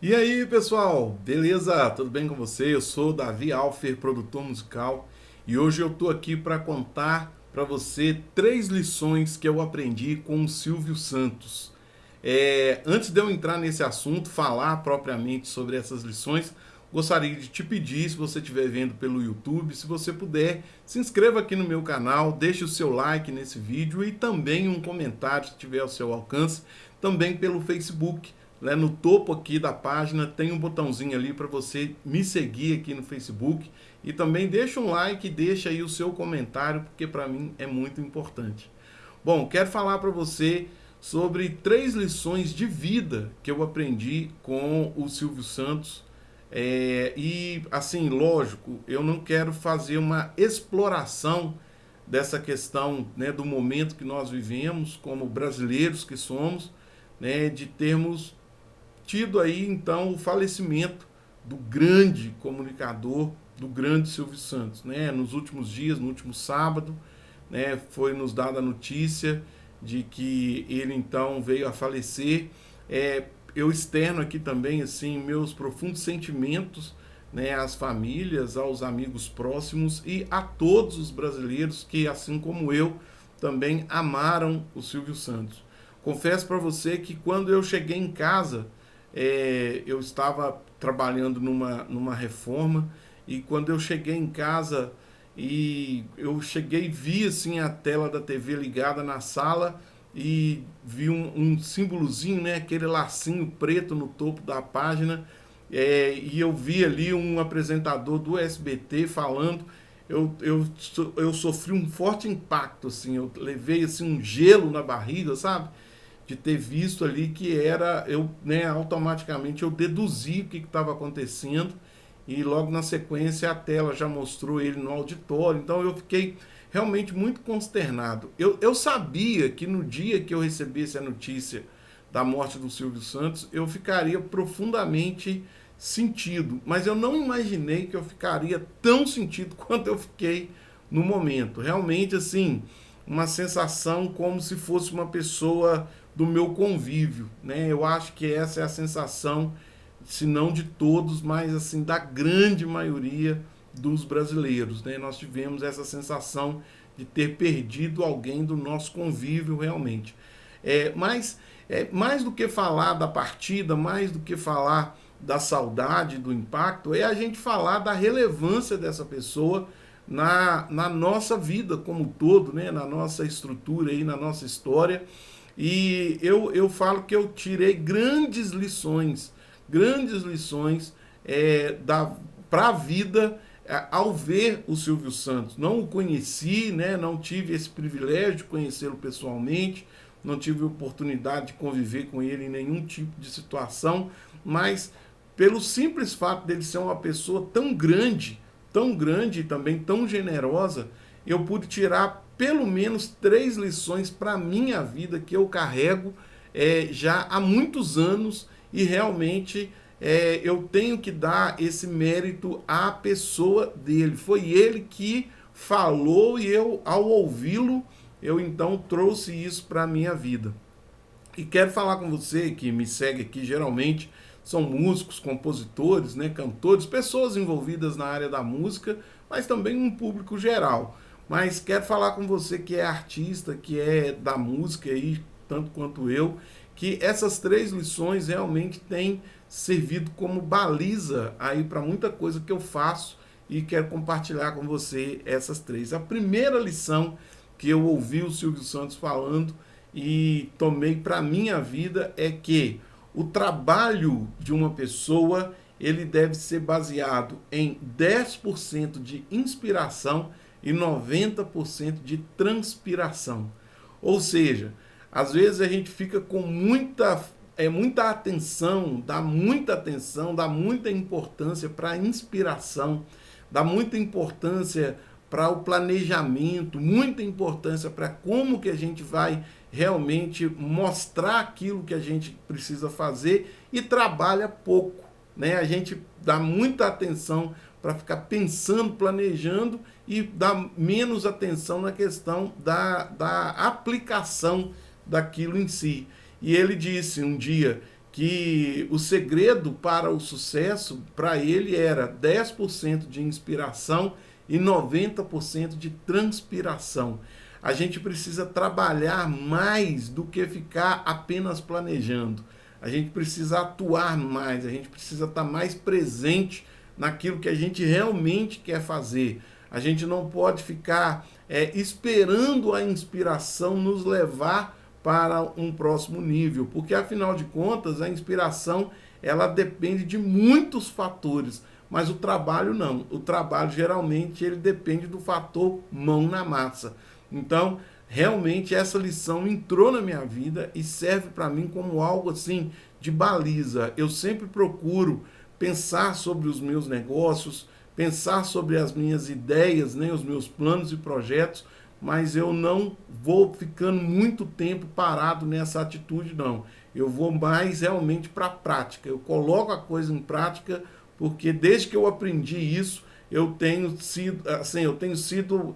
E aí, pessoal? Beleza? Tudo bem com você? Eu sou Davi Alfer, produtor musical, e hoje eu tô aqui para contar para você três lições que eu aprendi com o Silvio Santos. Antes de eu entrar nesse assunto, falar propriamente sobre essas lições, gostaria de te pedir, se você estiver vendo pelo YouTube, se você puder, se inscreva aqui no meu canal, deixe o seu like nesse vídeo e também um comentário se tiver ao seu alcance, também pelo Facebook. Né, no topo aqui da página tem um botãozinho ali para você me seguir aqui no Facebook e também deixa um like e deixa aí o seu comentário, porque para mim é muito importante. Bom, quero falar para você sobre três lições de vida que eu aprendi com o Silvio Santos. E assim, lógico, eu não quero fazer uma exploração dessa questão, né, do momento que nós vivemos como brasileiros que somos, né, de termos tido aí então o falecimento do grande comunicador, do grande Silvio Santos, né? Nos últimos dias, no último sábado, né, foi nos dada a notícia de que ele então veio a falecer. Eu externo aqui também assim meus profundos sentimentos, né, às famílias, aos amigos próximos e a todos os brasileiros que, assim como eu, também amaram o Silvio Santos. Confesso para você que quando eu cheguei em casa, eu estava trabalhando numa reforma e quando eu cheguei em casa e eu cheguei e vi assim a tela da TV ligada na sala e vi um símbolozinho, né, aquele lacinho preto no topo da página, e eu vi ali um apresentador do SBT falando. Eu sofri um forte impacto, assim, eu levei assim, um gelo na barriga, sabe? De ter visto ali que era, eu, né, automaticamente eu deduzi o que estava acontecendo e logo na sequência a tela já mostrou ele no auditório, então eu fiquei realmente muito consternado. Eu sabia que no dia que eu recebesse a notícia da morte do Silvio Santos, eu ficaria profundamente sentido, mas eu não imaginei que eu ficaria tão sentido quanto eu fiquei no momento. Realmente, assim, uma sensação como se fosse uma pessoa do meu convívio, né? Eu acho que essa é a sensação, se não de todos, mas assim da grande maioria dos brasileiros, né? Nós tivemos essa sensação de ter perdido alguém do nosso convívio realmente. Mas mais do que falar da partida, mais do que falar da saudade, do impacto, é a gente falar da relevância dessa pessoa na nossa vida como um todo, né? Na nossa estrutura e na nossa história. E eu falo que eu tirei grandes lições para a vida ao ver o Silvio Santos. Não o conheci, né? Não tive esse privilégio de conhecê-lo pessoalmente, não tive oportunidade de conviver com ele em nenhum tipo de situação, mas pelo simples fato dele ser uma pessoa tão grande e também tão generosa, eu pude tirar pelo menos três lições para a minha vida que eu carrego já há muitos anos e realmente eu tenho que dar esse mérito à pessoa dele. Foi ele que falou e eu, ao ouvi-lo, eu então trouxe isso para a minha vida. E quero falar com você que me segue aqui, geralmente são músicos, compositores, né, cantores, pessoas envolvidas na área da música, mas também um público geral. Mas quero falar com você que é artista, que é da música aí, tanto quanto eu, que essas três lições realmente têm servido como baliza aí para muita coisa que eu faço e quero compartilhar com você essas três. A primeira lição que eu ouvi o Silvio Santos falando e tomei para minha vida é que o trabalho de uma pessoa ele deve ser baseado em 10% de inspiração e 90% de transpiração. Ou seja, às vezes a gente fica com muita atenção, dá muita importância para a inspiração, dá muita importância para o planejamento, muita importância para como que a gente vai realmente mostrar aquilo que a gente precisa fazer e trabalha pouco, né? A gente dá muita atenção para ficar pensando, planejando e dá menos atenção na questão da aplicação daquilo em si. E ele disse um dia que o segredo para o sucesso, para ele, era 10% de inspiração e 90% de transpiração. A gente precisa trabalhar mais do que ficar apenas planejando. A gente precisa atuar mais, a gente precisa estar mais presente naquilo que a gente realmente quer fazer. A gente não pode ficar esperando a inspiração nos levar para um próximo nível, porque afinal de contas a inspiração ela depende de muitos fatores, mas o trabalho não. O trabalho geralmente ele depende do fator mão na massa. Então, realmente essa lição entrou na minha vida e serve para mim como algo assim de baliza. Eu sempre procuro pensar sobre os meus negócios, pensar sobre as minhas ideias, né, os meus planos e projetos, mas eu não vou ficando muito tempo parado nessa atitude, não. Eu vou mais realmente para a prática. Eu coloco a coisa em prática, porque desde que eu aprendi isso, eu tenho sido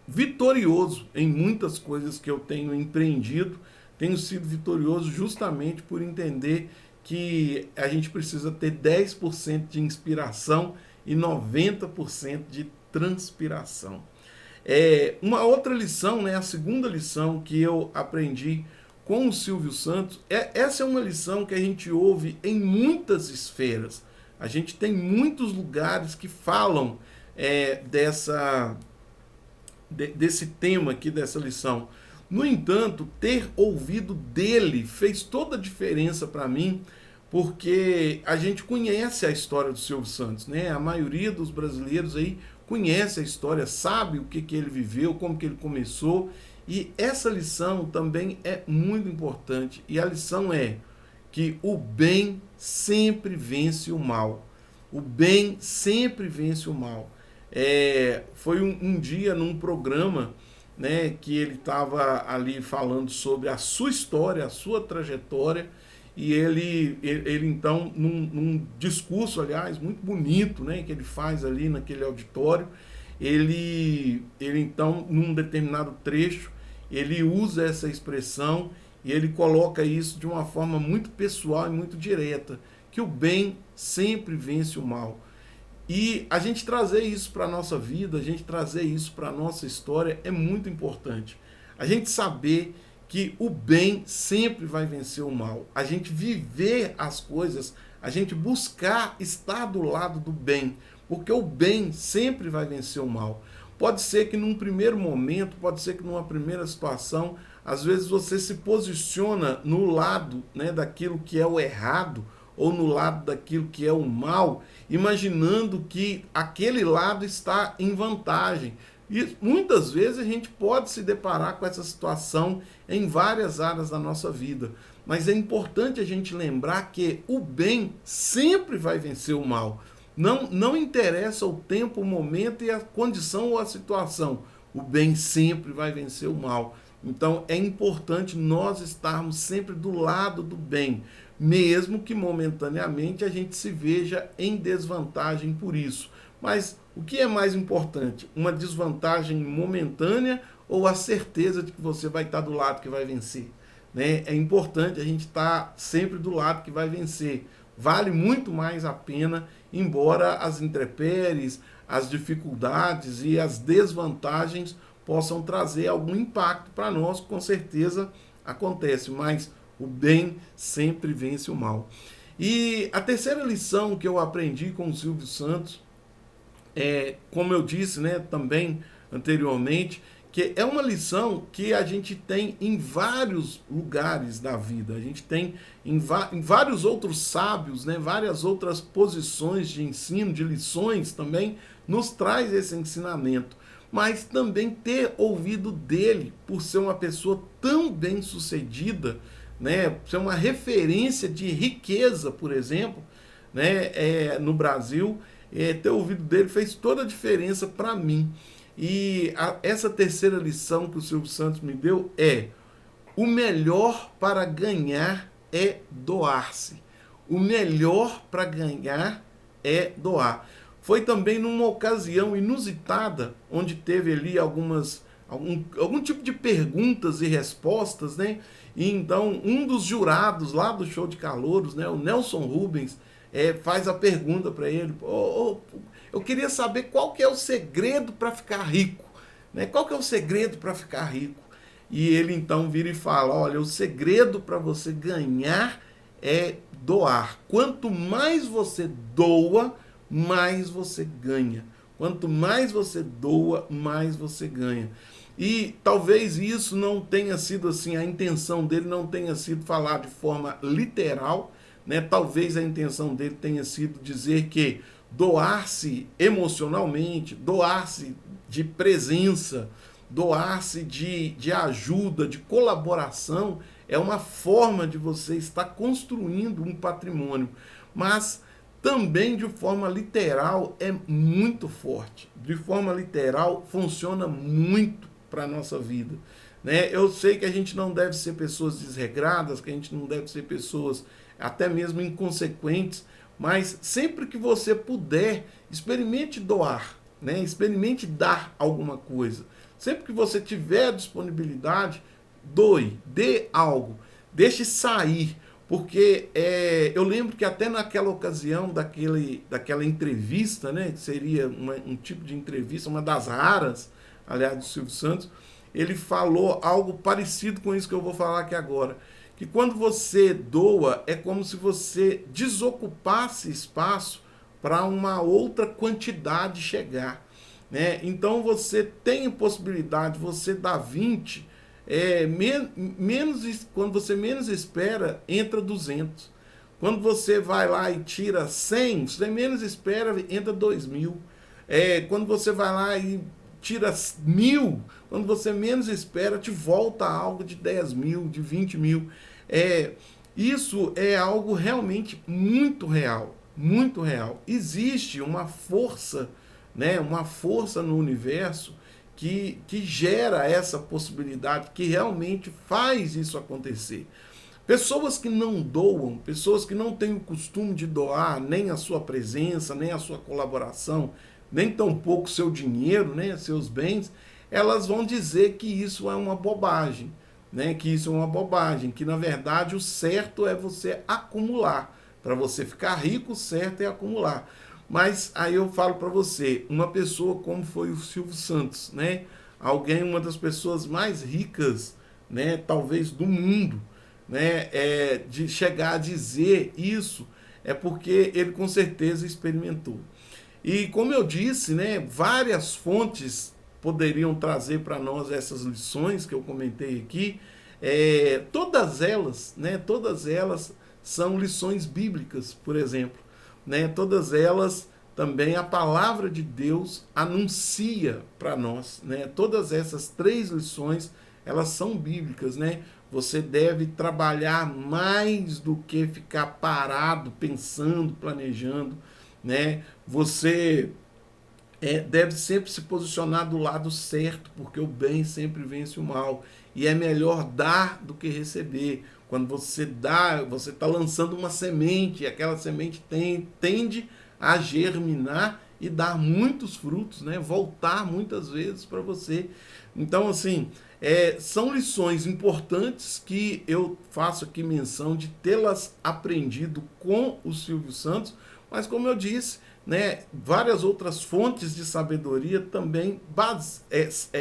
vitorioso em muitas coisas que eu tenho empreendido. Tenho sido vitorioso justamente por entender que a gente precisa ter 10% de inspiração e 90% de transpiração. Uma outra lição, né, a segunda lição que eu aprendi com o Silvio Santos, essa é uma lição que a gente ouve em muitas esferas. A gente tem muitos lugares que falam desse tema aqui, dessa lição. No entanto, ter ouvido dele fez toda a diferença para mim, porque a gente conhece a história do Silvio Santos, né? A maioria dos brasileiros aí conhece a história, sabe o que ele viveu, como que ele começou, e essa lição também é muito importante, e a lição é que o bem sempre vence o mal. O bem sempre vence o mal. Foi um dia num programa, né, que ele estava ali falando sobre a sua história, a sua trajetória, e ele então, num discurso, aliás, muito bonito, né, que ele faz ali naquele auditório, ele então, num determinado trecho, ele usa essa expressão e ele coloca isso de uma forma muito pessoal e muito direta, que o bem sempre vence o mal. E a gente trazer isso para a nossa vida, a gente trazer isso para a nossa história é muito importante. A gente saber que o bem sempre vai vencer o mal. A gente viver as coisas, a gente buscar estar do lado do bem, porque o bem sempre vai vencer o mal. Pode ser que num primeiro momento, pode ser que numa primeira situação, às vezes você se posiciona no lado, né, daquilo que é o errado, ou no lado daquilo que é o mal, imaginando que aquele lado está em vantagem. E muitas vezes a gente pode se deparar com essa situação em várias áreas da nossa vida. Mas é importante a gente lembrar que o bem sempre vai vencer o mal. Não interessa o tempo, o momento e a condição ou a situação. O bem sempre vai vencer o mal. Então é importante nós estarmos sempre do lado do bem, mesmo que momentaneamente a gente se veja em desvantagem por isso. Mas o que é mais importante? Uma desvantagem momentânea ou a certeza de que você vai estar do lado que vai vencer? Né? É importante a gente estar sempre do lado que vai vencer. Vale muito mais a pena, embora as intempéries, as dificuldades e as desvantagens possam trazer algum impacto para nós, com certeza acontece, mas o bem sempre vence o mal. E a terceira lição que eu aprendi com o Silvio Santos, como eu disse, né, também anteriormente, que é uma lição que a gente tem em vários lugares da vida. A gente tem em vários outros sábios, né, várias outras posições de ensino, de lições também, nos traz esse ensinamento. Mas também ter ouvido dele, por ser uma pessoa tão bem sucedida, né, ser uma referência de riqueza, por exemplo, né, no Brasil, ter ouvido dele fez toda a diferença para mim. E essa terceira lição que o Silvio Santos me deu é: o melhor para ganhar é doar-se. O melhor para ganhar é doar. Foi também numa ocasião inusitada, onde teve ali algumas algum tipo de perguntas e respostas, né? E então um dos jurados lá do show de calouros, né, o Nelson Rubens, faz a pergunta para ele: eu queria saber qual que é o segredo para ficar rico, né? Qual que é o segredo para ficar rico? E ele então vira e fala: olha, o segredo para você ganhar é doar. Quanto mais você doa, mais você ganha. Quanto mais você doa, mais você ganha. E talvez isso não tenha sido assim, a intenção dele não tenha sido falar de forma literal, né? Talvez a intenção dele tenha sido dizer que doar-se emocionalmente, doar-se de presença, doar-se de ajuda, de colaboração, é uma forma de você estar construindo um patrimônio. Mas também de forma literal é muito forte. De forma literal funciona muito para a nossa vida. Né? Eu sei que a gente não deve ser pessoas desregradas, que a gente não deve ser pessoas até mesmo inconsequentes, mas sempre que você puder, experimente doar, né? Experimente dar alguma coisa. Sempre que você tiver disponibilidade, doe, dê algo, deixe sair. Porque eu lembro que até naquela ocasião daquela entrevista, né, que seria um tipo de entrevista, uma das raras, aliás, do Silvio Santos, ele falou algo parecido com isso que eu vou falar aqui agora. Que quando você doa, é como se você desocupasse espaço para uma outra quantidade chegar. Né? Então você tem possibilidade, você dá 20, quando você menos espera, entra 200. Quando você vai lá e tira 100, você menos espera, entra 2.000. Quando você vai lá e tira 1.000, quando você menos espera, te volta algo de 10.000, de 20.000. Isso é algo realmente muito real, muito real. Existe uma força, né, uma força no universo que gera essa possibilidade, que realmente faz isso acontecer. Pessoas que não doam, pessoas que não têm o costume de doar nem a sua presença, nem a sua colaboração, nem tampouco seu dinheiro, né, seus bens, elas vão dizer que isso é uma bobagem, né, que isso é uma bobagem, que na verdade o certo é você acumular. Para você ficar rico, o certo é acumular. Mas aí eu falo para você, uma pessoa como foi o Silvio Santos, né, alguém, uma das pessoas mais ricas, né, talvez do mundo, né, de chegar a dizer isso, é porque ele com certeza experimentou. E como eu disse, né, várias fontes poderiam trazer para nós essas lições que eu comentei aqui. Todas elas, né, todas elas são lições bíblicas, por exemplo. Né? Todas elas também a palavra de Deus anuncia para nós. Né? Todas essas 3 lições, elas são bíblicas. Né? Você deve trabalhar mais do que ficar parado, pensando, planejando. Né? Você deve sempre se posicionar do lado certo, porque o bem sempre vence o mal. E é melhor dar do que receber. Quando você dá, você está lançando uma semente, e aquela semente tende a germinar e dar muitos frutos, né? Voltar muitas vezes para você. Então, assim, são lições importantes que eu faço aqui menção de tê-las aprendido com o Silvio Santos, mas como eu disse, né, várias outras fontes de sabedoria também,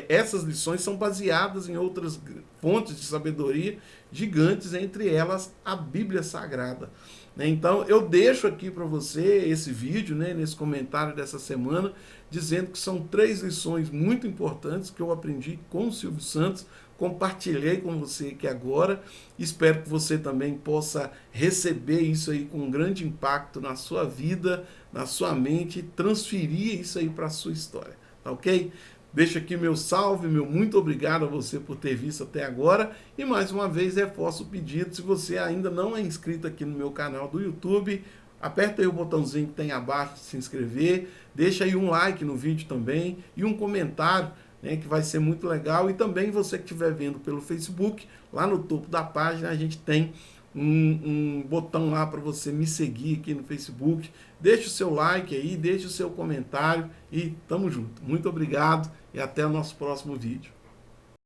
essas lições são baseadas em outras fontes de sabedoria gigantes, entre elas a Bíblia Sagrada. Então eu deixo aqui para você esse vídeo, né, nesse comentário dessa semana, dizendo que são 3 lições muito importantes que eu aprendi com o Silvio Santos, compartilhei com você aqui agora. Espero que você também possa receber isso aí com um grande impacto na sua vida, na sua mente, e transferir isso aí para a sua história, tá ok? Deixo aqui meu salve, meu muito obrigado a você por ter visto até agora. E mais uma vez reforço o pedido, se você ainda não é inscrito aqui no meu canal do YouTube, aperta aí o botãozinho que tem abaixo de se inscrever, deixa aí um like no vídeo também e um comentário, né, que vai ser muito legal. E também você que estiver vendo pelo Facebook, lá no topo da página a gente tem um botão lá para você me seguir aqui no Facebook. Deixe o seu like aí, deixe o seu comentário e tamo junto. Muito obrigado e até o nosso próximo vídeo.